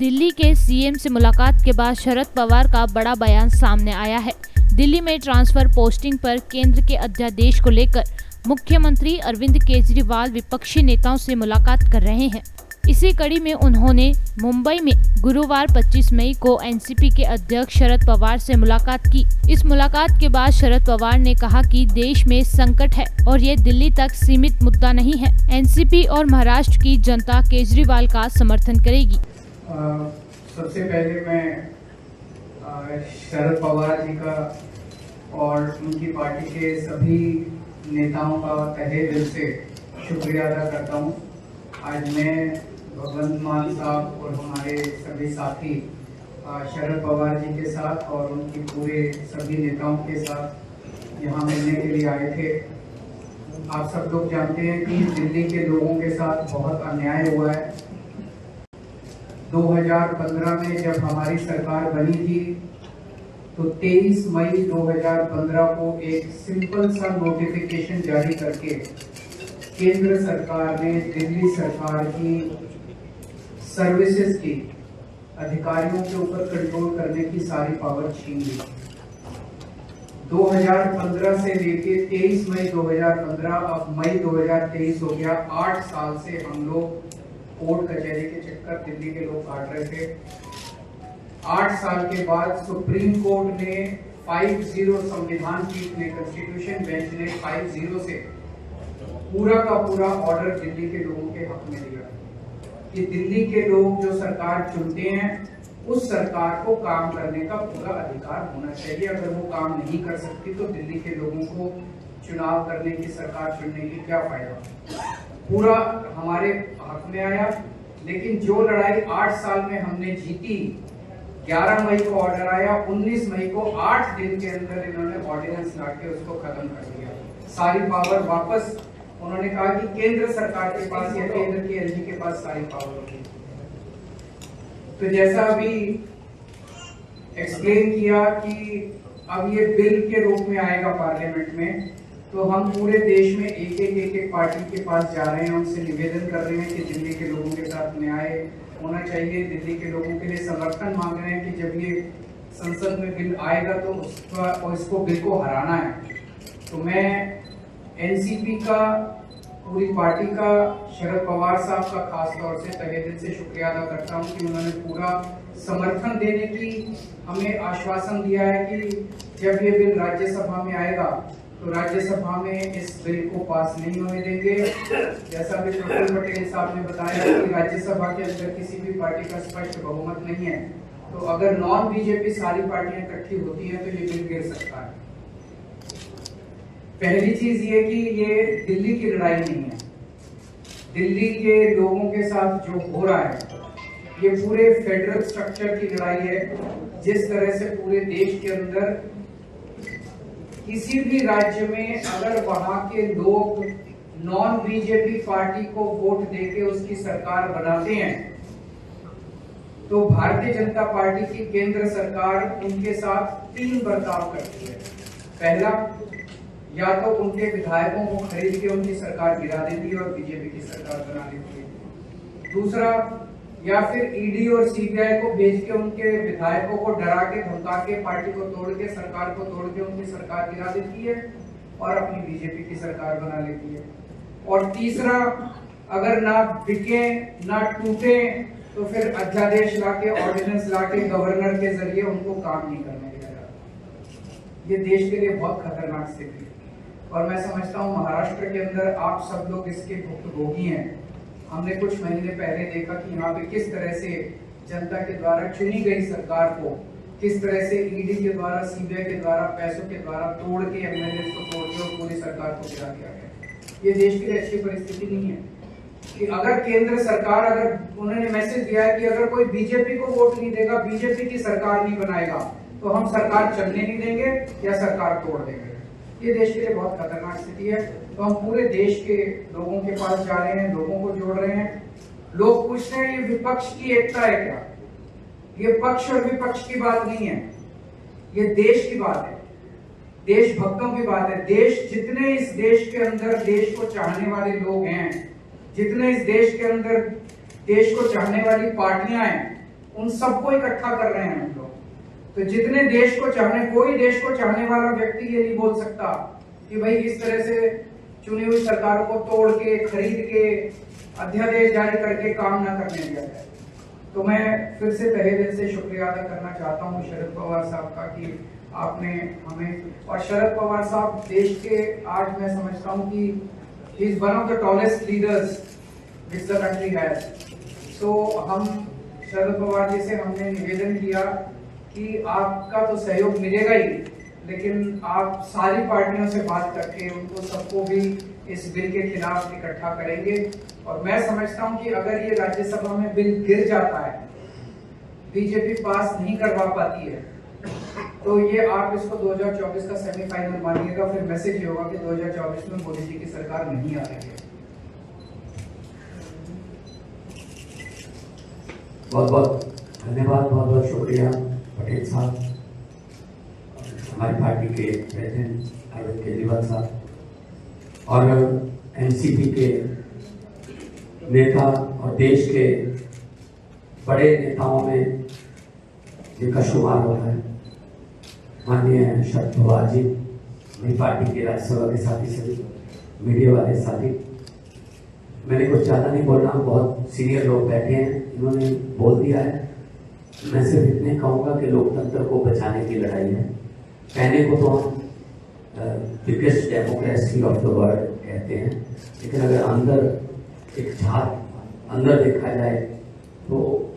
दिल्ली के सीएम से मुलाकात के बाद शरद पवार का बड़ा बयान सामने आया है। दिल्ली में ट्रांसफर पोस्टिंग पर केंद्र के अध्यादेश को लेकर मुख्यमंत्री अरविंद केजरीवाल विपक्षी नेताओं से मुलाकात कर रहे हैं। इसी कड़ी में उन्होंने मुंबई में गुरुवार 25 मई को एनसीपी के अध्यक्ष शरद पवार से मुलाकात की। इस मुलाकात के बाद शरद पवार ने कहा कि देश में संकट है और ये दिल्ली तक सीमित मुद्दा नहीं है। एनसीपी और महाराष्ट्र की जनता केजरीवाल का समर्थन करेगी। सबसे पहले मैं शरद पवार जी का और उनकी पार्टी के सभी नेताओं का तहे दिल से शुक्रिया अदा करता हूं। आज मैं भगवंत मान साहब और हमारे सभी साथी शरद पवार जी के साथ और उनकी पूरे सभी नेताओं के साथ यहाँ मिलने के लिए आए थे। आप सब लोग जानते हैं कि दिल्ली के लोगों के साथ बहुत अन्याय हुआ है। 2015 में जब हमारी सरकार बनी थी तो 23 मई 2015 को एक सिंपल सा नोटिफिकेशन जारी करके केंद्र सरकार ने दिल्ली सरकार की सर्विसेज की अधिकारियों के ऊपर कंट्रोल करने की सारी पावर छीन ली। 2015 से लेके 23 मई 2015 अब मई 2023 हो गया। 8 साल से हम लोग कोर्ट कचहरी के चक्कर दिल्ली के लोग काट रहे थे। 8 साल के बाद सुप्रीम कोर्ट ने 5-0 संविधान पीठ ने कॉन्स्टिट्यूशन बेंच ने 5-0 से पूरा का पूरा ऑर्डर दिल्ली के लोगों के हक में दिया कि दिल्ली के लोग जो सरकार चुनते हैं उस सरकार को काम करने का पूरा अधिकार होना चाहिए। अगर वो काम नहीं कर सकती तो दिल्ली के लोगों को चुनाव करने की, सरकार चुनने की क्या फायदा। पूरा हमारे हक में आया। लेकिन जो लड़ाई 8 साल में हमने जीती, 11 मई को ऑर्डर आया, 19 मई को 8 दिन के अंदर इन्होंने ऑर्डिनेंस लाके उसको खत्म कर दिया। सारी पावर वापस उन्होंने कहा कि केंद्र सरकार के पास या केंद्र की एलजी के पास सारी पावर होगी। तो जैसा अभी एक्सप्लेन किया कि अब ये बिल के रूप में आएगा पार्लियामेंट में, तो हम पूरे देश में एक पार्टी के पास जा रहे हैं, उनसे निवेदन कर रहे हैं कि दिल्ली के लोगों के साथ न्याय होना चाहिए। दिल्ली के लोगों के लिए समर्थन मांग रहे हैं कि जब ये संसद में बिल आएगा तो इसको बिल को हराना है। तो मैं एनसीपी का, पूरी पार्टी का, शरद पवार साहब का खास तौर से तहे दिल से शुक्रिया अदा करता हूं कि उन्होंने पूरा समर्थन देने की हमें आश्वासन दिया है कि जब ये बिल राज्यसभा में आएगा तो राज्यसभा में इस बिल को पास नहीं होने देंगे। जैसा भी प्रफुल्ल पटेल साहब ने बताया कि राज्यसभा के अंदर किसी भी पार्टी का स्पष्ट बहुमत नहीं है, तो अगर नॉन बीजेपी सारी पार्टियां इकट्ठी होती हैं तो ये बिल गिर सकता है। पहली चीज ये कि ये दिल्ली की लड़ाई नहीं है। दिल्ली के लोगों के साथ जो हो रहा है ये पूरे फेडरल स्ट्रक्चर की लड़ाई है। जिस तरह से पूरे देश के अंदर किसी भी राज्य में अगर वहां के लोग नॉन बीजेपी पार्टी को वोट देके उसकी सरकार बनाते हैं तो भारतीय जनता पार्टी की केंद्र सरकार उनके साथ 3 बर्ताव करती है। पहला, या तो उनके विधायकों को खरीद के उनकी सरकार गिरा देती है और बीजेपी की सरकार बना देती है। दूसरा, या फिर ईडी और सीबीआई को भेज के उनके विधायकों को डरा के, धमका के, पार्टी को तोड़ के, सरकार को तोड़ के उनकी सरकार गिरा देती है और अपनी बीजेपी की सरकार बना लेती है। और तीसरा, अगर ना बिके ना टूटे तो फिर अध्यादेश लाके, ऑर्डिनेंस लाके गवर्नर के जरिए उनको काम नहीं करने दिया जाता। ये देश के लिए बहुत खतरनाक स्थिति है और मैं समझता हूँ महाराष्ट्र के अंदर आप सब लोग इसके भुक्तभोगी हैं। हमने कुछ महीने पहले देखा कि यहाँ पे किस तरह से जनता के द्वारा चुनी गई सरकार को किस तरह से ईडी के द्वारा, सीबीआई के द्वारा, पैसों के द्वारा तोड़ के, एमएलए को तोड़ के और पूरी सरकार को गिरा दिया गया। ये देश के लिए अच्छी परिस्थिति नहीं है कि अगर केंद्र सरकार, अगर उन्होंने मैसेज दिया है कि अगर कोई बीजेपी को वोट नहीं देगा, बीजेपी की सरकार नहीं बनाएगा तो हम सरकार चलने नहीं देंगे या सरकार तोड़ देंगे। ये देश के लिए बहुत खतरनाक स्थिति है। तो हम पूरे देश के लोगों के पास जा रहे हैं, लोगों को जोड़ रहे हैं। लोग पूछते हैं ये विपक्ष की एकता है क्या? ये पक्ष और विपक्ष की बात नहीं है, ये देश की बात है, देशभक्तों की बात है। जितने इस देश के अंदर देश को चाहने वाले लोग हैं, जितने इस देश के अंदर देश को चाहने वाली पार्टियां हैं, उन सबको इकट्ठा कर रहे हैं हम लोग। तो जितने देश को चाहने, कोई देश को चाहने वाला व्यक्ति ये नहीं बोल सकता कि भाई इस तरह से चुनी हुई सरकारों को तोड़ के, खरीद के, अध्यादेश जारी करके काम ना करने दिया जाए। तो मैं फिर से तहे दिल से शुक्रिया अदा करना चाहता हूँ शरद पवार साहब का कि आपने हमें, और शरद पवार साहब देश के, आज मैं समझता हूँ कि he is one of the tallest leaders which the country has. So हम शरद पवार जी से हमने निवेदन किया कि आपका तो सहयोग मिलेगा ही, लेकिन आप सारी पार्टियों से बात करके उनको सबको भी इस बिल के खिलाफ इकट्ठा करेंगे। और मैं समझता हूं कि अगर ये राज्यसभा में बिल गिर जाता है, बीजेपी पास नहीं करवा पाती है, तो ये आप इसको 2024 का सेमीफाइनल मानिएगा। फिर मैसेज ये होगा कि 2024 में मोदी जी की सरकार नहीं आ रही है। बहुत बहुत धन्यवाद, बहुत बहुत शुक्रिया पटेल साहब, हमारी पार्टी के प्रेसिडेंट अरविंद केजरीवाल साहब और एनसीपी के नेता और देश के बड़े नेताओं में जिनका शुमार होता है माननीय शरद पवार जी, मेरी पार्टी के राज्यसभा के साथी, सभी मीडिया वाले साथी। मैंने कुछ ज़्यादा नहीं बोलना, बहुत सीनियर लोग बैठे हैं, इन्होंने बोल दिया है। मैं सिर्फ इतने कहूँगा कि लोकतंत्र को बचाने की लड़ाई है। कहने को तो हम biggest democracy of the world कहते हैं, लेकिन अगर अंदर एक झांक अंदर देखा जाए तो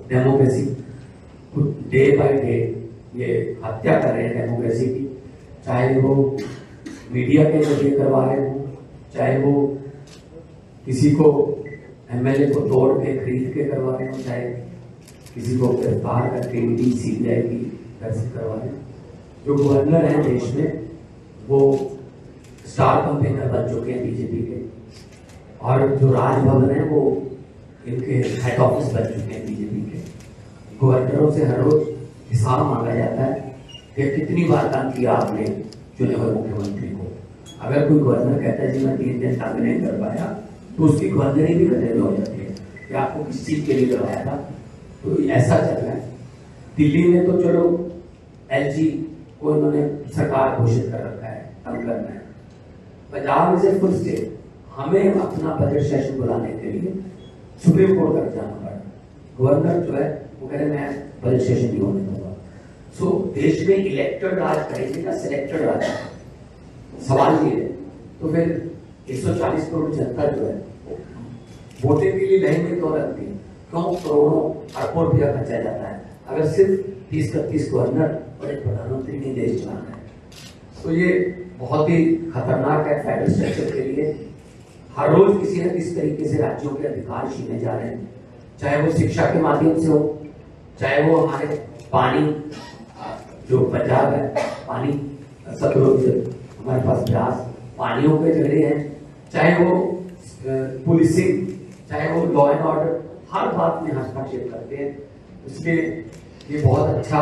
डेमोक्रेसी डे बाय डे ये हत्या कर रहे हैं डेमोक्रेसी की। चाहे वो मीडिया के जरिए करवा रहे हों, चाहे वो किसी को एमएलए को तोड़ के खरीद के करवा रहे हों, चाहे किसी को गिरफ्तार करके ईडी सीबीआई की तरफ से करवा रहे हैं। जो गवर्नर हैं देश में वो स्टार कैंपेनर बन चुके हैं बीजेपी के, और जो राजभवन है वो इनके हेड ऑफिस बन चुके हैं बीजेपी के। गवर्नरों से हर रोज हिसाब मांगा जाता है कि कितनी बार काम किया आपने चुने हुए मुख्यमंत्री को। अगर कोई गवर्नर कहता है जी मैं 3 दिन तक नहीं कर पाया, तो उसकी गवर्नरी भी खतरे में हो जाती है कि आपको किस चीज के लिए करवाया था। तो ऐसा चल रहा है। दिल्ली में तो चलो एलजी को इन्होंने सरकार घोषित कर रखा है, तंग करना है। पंजाब में से फुल स्टेट हमें अपना बजट सेशन बुलाने के लिए सुप्रीम कोर्ट तक जाना पड़ा। गवर्नर जो है वो कह रहे मैं बजट सेशन नहीं होने दूंगा। सो देश में इलेक्टेड राज करेंगे या सिलेक्टेड राज, सवाल ये है। तो फिर 140 करोड़ जनता जो है वोटिंग के लिए लाइन में क्यों लगती है? क्यों करोड़ों अरबों रुपया खर्चा जाता है अगर सिर्फ 30-31 गवर्नर और एक प्रधानमंत्री ने देश चलाना है? तो ये बहुत ही खतरनाक है फेडरल स्ट्रक्चर के लिए। हर रोज किसी न किसी तरीके से राज्यों के अधिकार छीने जा रहे हैं, चाहे वो शिक्षा के माध्यम से हो, चाहे वो हमारे पानी, जो पंजाब है पानी सतलुज, हमारे पास ब्यास, पानियों के झगड़े हैं, चाहे वो पुलिसिंग, चाहे वो लॉ एंड ऑर्डर, हर बात में हस्तक्षेप करते हैं। इसलिए ये बहुत अच्छा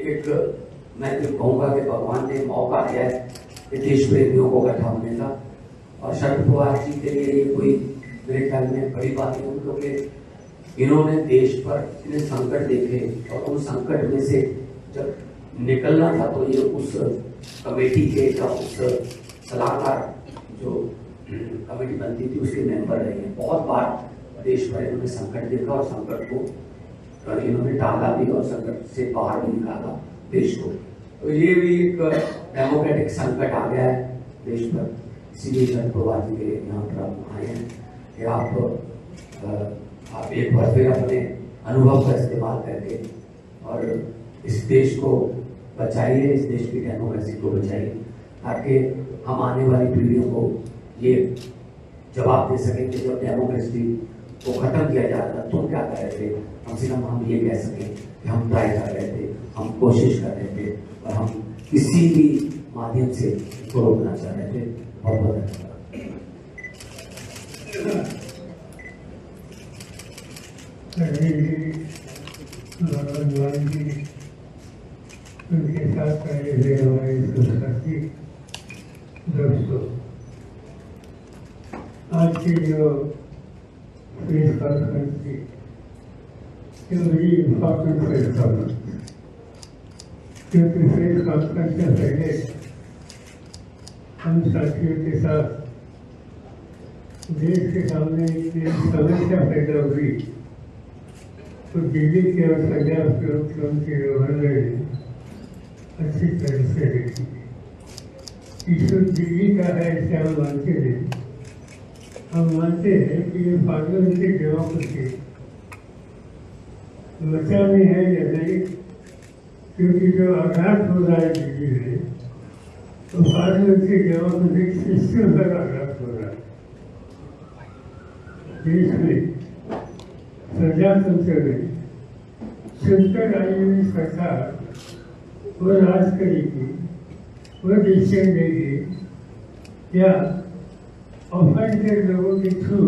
एक, मैं तो कहूँगा कि भगवान ने मौका दिया है कि देश प्रेमियों को इकट्ठा होने का। और शरद पवार जी के लिए ये कोई मेरे ख्याल में बड़ी बात नहीं, क्योंकि इन्होंने देश पर इतने संकट देखे और उन संकट में से जब निकलना था तो ये उस कमेटी के या उस सलाहकार जो कमेटी बनती थी उसके मेंबर रहे हैं। बहुत बार देश पर इन्होंने संकट देखा और संकट को इन्होंने टाला भी और संकट से बाहर भी निकाला देश को। तो ये भी एक डेमोक्रेटिक संकट आ गया है देश पर। इसीलिए शरद पवार जी के यहाँ पर आप आए हैं कि आप एक बार फिर अपने अनुभव का इस्तेमाल करके और इस देश को बचाइए, इस देश की डेमोक्रेसी को बचाइए, ताकि हम आने वाली पीढ़ियों को ये जवाब दे सकें कि जब डेमोक्रेसी को खत्म किया जा रहा था तुम क्या कर रहे थे। कम से कम हम ये कह सकें कि हम ट्राई कर रहे थे, हम कोशिश कर रहे थे और हम किसी भी माध्यम से इसको रोकना चाह रहे थे। बहुत बहुत धन्यवाद। उनके साथ आए हुए हमारे साथी दोस्तों, आज की जो प्रेस कॉन्फ्रेंस थी a very important press conference. क्योंकि प्रेस कॉन्फ्रेंस से पहले हम साथियों के साथ देश के सामने एक समस्या पैदा हुई तो दिल्ली के और पंजाब के मुख्यमंत्री गवर्नर ने अच्छी तरह से देखी। इशू दिल्ली का है ऐसे हम मानते हैं। हम मानते हैं कि ये पार्लियामेंट्री डेमोक्रेसी बचानी है या नहीं, क्योंकि जो आघात हो रहा है दिल्ली में तो पार्लियामेंट्री डेमोक्रेटिक सिस्टम पर आघात हो रहा है। देश में प्रजातंत्र में चुनकर आई हुई सरकार वो राज करेगी, वो डिसीजन लेगी या ऑफेंडेड लोगों के थ्रू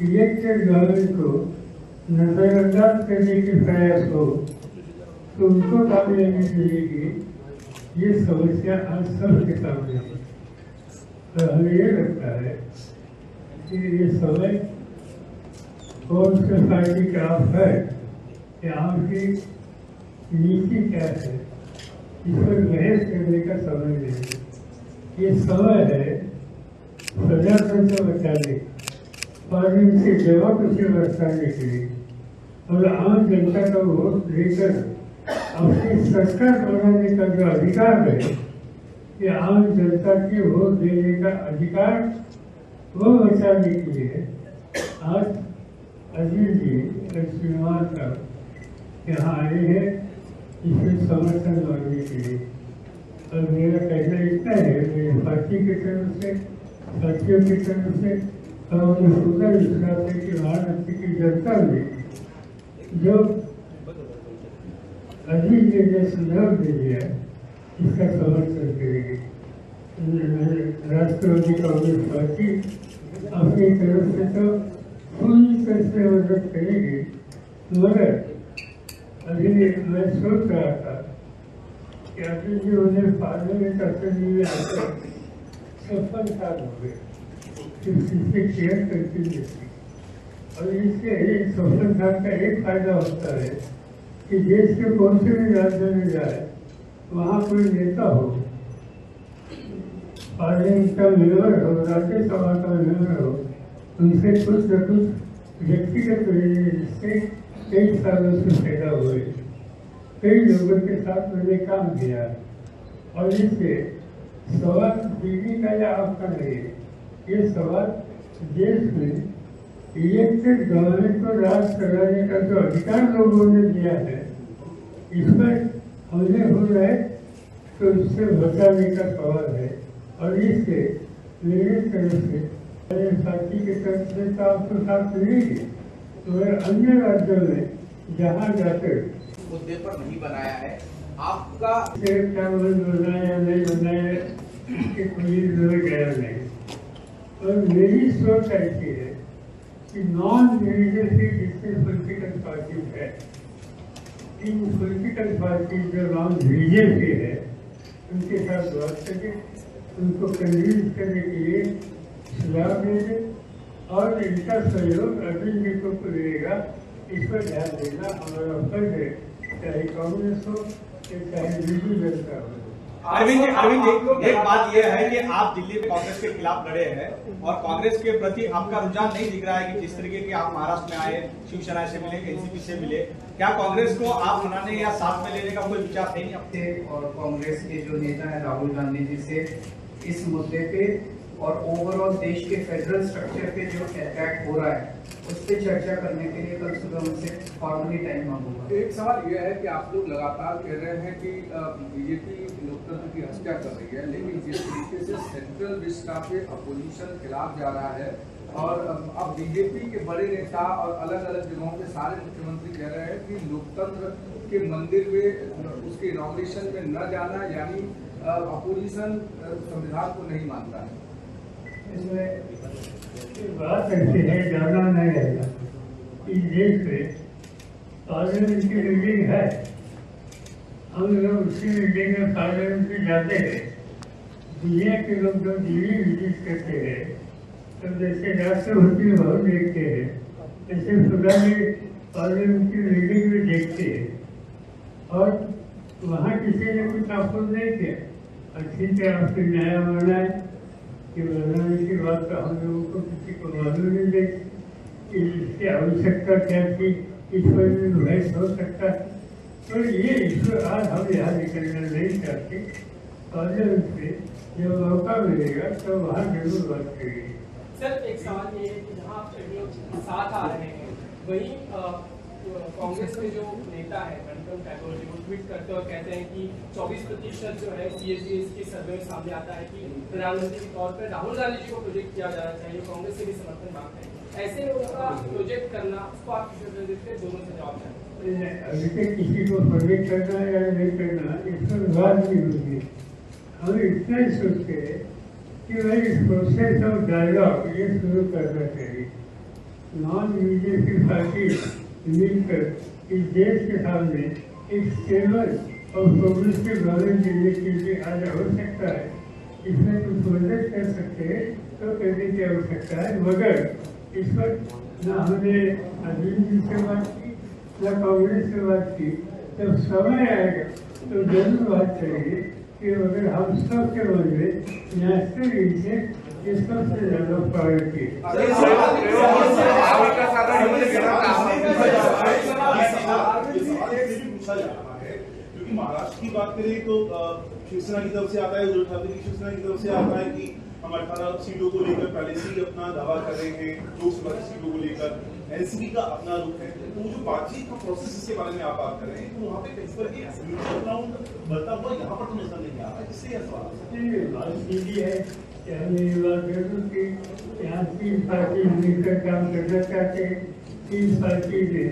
इलेक्टेड गवर्नमेंट को नजरअंदाज करने के प्रयास हो तो उनको कामयाबी मिलेगी। ये समस्या आज सबके सामने है और हमें ये लगता है कि ये समय कौन से पार्टी का आप है कि आपकी नीति क्या है इस पर बहस करने का समय नहीं है। ये समय है प्रजातंत्र बचाने, पार्लियामेंट्री डेमोक्रेसी बचाने के लिए और आम जनता का वोट लेकर अपनी सरकार बनाने का जो अधिकार है, ये आम जनता की वोट देने का अधिकार वो बचाने के लिए आज अजीत जी श्रीमान का यहाँ आए हैं इसमें समर्थन मांगने के लिए। और मेरा कहना इतना है, मेरी पार्टी की तरफ से, साथियों की तरफ से और मुझे पूरा विश्वास है कि महाराष्ट्र की जनता ने जो अजीत जी ने सुझाव दे दिया इसका समर्थन करेगी। राष्ट्रवादी कांग्रेस पार्टी अपनी तरफ से तो पूरी तरह से मदद करेगी, मगर अभी मैं सोच रहा था कि अभी जो उन्हें पार्लियामेंट असेंबली में आकर 56 साल हो गए इससे केयर करती थी और इससे 56 साल का एक फायदा होता है कि देश के कौन से भी राज्य में जाए वहाँ कोई नेता हो, पार्लियामेंट का मेंबर हो, राज्यसभा का मेंबर हो, उनसे कुछ न कुछ व्यक्तिगत रिश्ते कई सालों से पैदा हुए। कई लोगों के साथ मैंने काम किया और इससे सवाल दिल्ली का या आपका नहीं, ये सवाल देश में इलेक्टेड गवर्नमेंट को राज कराने का जो अधिकार लोगों ने दिया है इस पर हमले हो रहे तो इससे बचाने का सवाल है। और इससे मेरे तरफ से मेरे साथी के तरफ से तो आपको साथ मिलेगी तो अन्य राज्यों में जहाँ जाकर मुद्दे पर नहीं बनाया है आपका क्या बनाया नहीं बनाया इसके कोई गया नहीं। और मेरी सोच ऐसी है कि नॉन रिलीजियसली जितने पॉलिटिकल पार्टीज है, इन पॉलिटिकल पार्टीज जो नॉन रिलीजियसली है उनके साथ बात करके उनको कन्विंस करने के लिए सुझाव देंगे और इनका सहयोग अर्जुन जी को मिलेगा। इस पर ध्यान देना हमारा फर्ज है, चाहे कांग्रेस हो चाहे बीजेपी जनता हो। अरविंद जी, एक बात यह है कि आप दिल्ली में कांग्रेस के खिलाफ लड़े हैं और कांग्रेस के प्रति आपका रुझान नहीं दिख रहा है कि जिस तरीके के आप महाराष्ट्र में आए, शिवसेना से मिले, एनसीपी से मिले, क्या कांग्रेस को आप मनाने या साथ में लेने का कोई विचार नहीं अपने? और कांग्रेस के जो नेता है राहुल गांधी जी से इस मुद्दे पे और ओवरऑल देश के फेडरल स्ट्रक्चर पे जो अटैक हो रहा है उस पर चर्चा करने के लिए कल सुबह उनसे फॉर्मली टाइम मांगूंगा। एक सवाल यह है कि आप लोग लगातार कह रहे हैं कि बीजेपी लोकतंत्र की हत्या कर रही है, लेकिन जिस तरीके से सेंट्रल विस्टा पे अपोजिशन खिलाफ जा रहा है और अब बीजेपी के बड़े नेता और अलग अलग जगहों के सारे मुख्यमंत्री कह रहे हैं कि लोकतंत्र के मंदिर में उसके इनॉग्रेशन में न जाना, यानी अपोजिशन संविधान को नहीं मानता है। इसमें बात ऐसी है, जाना नहीं रहेगा इस देश में पार्लियामेंट की बिल्डिंग है, हम लोग उसी बिल्डिंग में पार्लियामेंट में जाते हैं। दुनिया के लोग जो दिल्ली विजिट करते हैं तो जैसे राष्ट्रपति भवन देखते हैं, जैसे सुधा में पार्लियामेंट की रीडिंग में देखते हैं और वहाँ किसी ने कुछ अपोज नहीं किया। अच्छी से आपसे न्याय माना है कि बनाने की बात तो हम लोगों को किसी को मालूम नहीं है कि इसकी आवश्यकता क्या थी, इस पर भी बहस हो सकता है। तो ये इश्यू आज हम यहाँ निकलना नहीं चाहते। पार्लियामेंट से जब मौका मिलेगा तो वहाँ जरूर बात करेंगे। सर एक सवाल ये है कि जहाँ आप सभी लोग साथ आ रहे हैं वहीं कांग्रेस के जो नेता है अनुपम टैगोर जी वो ट्वीट करते और कहते हैं कि 24% जो है CAG के सर्वे में सामने आता है कि प्रधानमंत्री के तौर पर राहुल गांधी जी को प्रोजेक्ट किया जाना चाहिए। कांग्रेस से भी समर्थन मांगते हैं। ऐसे लोगों का प्रोजेक्ट करना उसको आप किसी देखते हैं, दोनों से जवाब दें। अभी तक किसी को प्रोजेक्ट करना या नहीं करना इस पर बात नहीं होगी। हम इतना ही सोचते हैं कि भाई इस प्रोसेस ऑफ डायलॉग ये शुरू करना चाहिए। नॉन बीजेपी पार्टी मिलकर इस देश के सामने एक स्टेबल और प्रोग्रेसिव गवर्नमेंट देने के लिए आज हो सकता है। इसमें कुछ मदद कर सकते हैं तो करने की आवश्यकता है, मगर इस पर न हमने अजीम जी से बात की न कांग्रेस से बात की। जब समय आएगा तो जरूर बात करेंगे कि अगर हम सब के मन में नेशनल से ये सबसे ज्यादा प्रायोरिटी क्योंकि महाराष्ट्र की बात करें तो शिवसेना की तरफ से आता है, उद्धव ठाकरे की शिवसेना की तरफ से आता है कि हम 18 सीटों को लेकर पहले से ही अपना दावा कर रहे हैं, लोकसभा की सीटों को लेकर एनसीपी का अपना रुख है। तो जो बातचीत का प्रोसेस इसके बारे में आप बात कर रहे हैं तो वहाँ पे कहीं पर म्यूचुअल ग्राउंड बढ़ता हुआ यहाँ पर तो नजर नहीं आ रहा है। इससे यह सवाल बात सीधी है कि हमें ये बात जरूर कि यहाँ 3 पार्टी मिलकर काम करना चाहते हैं। 3 पार्टी ने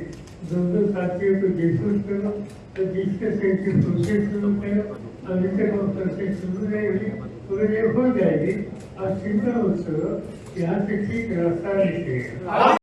दो साथियों को डिस्कस करो तो डिस्कशन की प्रोसेस शुरू करो। अभी तक वो प्रोसेस शुरू नहीं हुई तो ये हो जाएगी। और चिंता मत करो, यहाँ से ठीक रास्ता निकलेगा।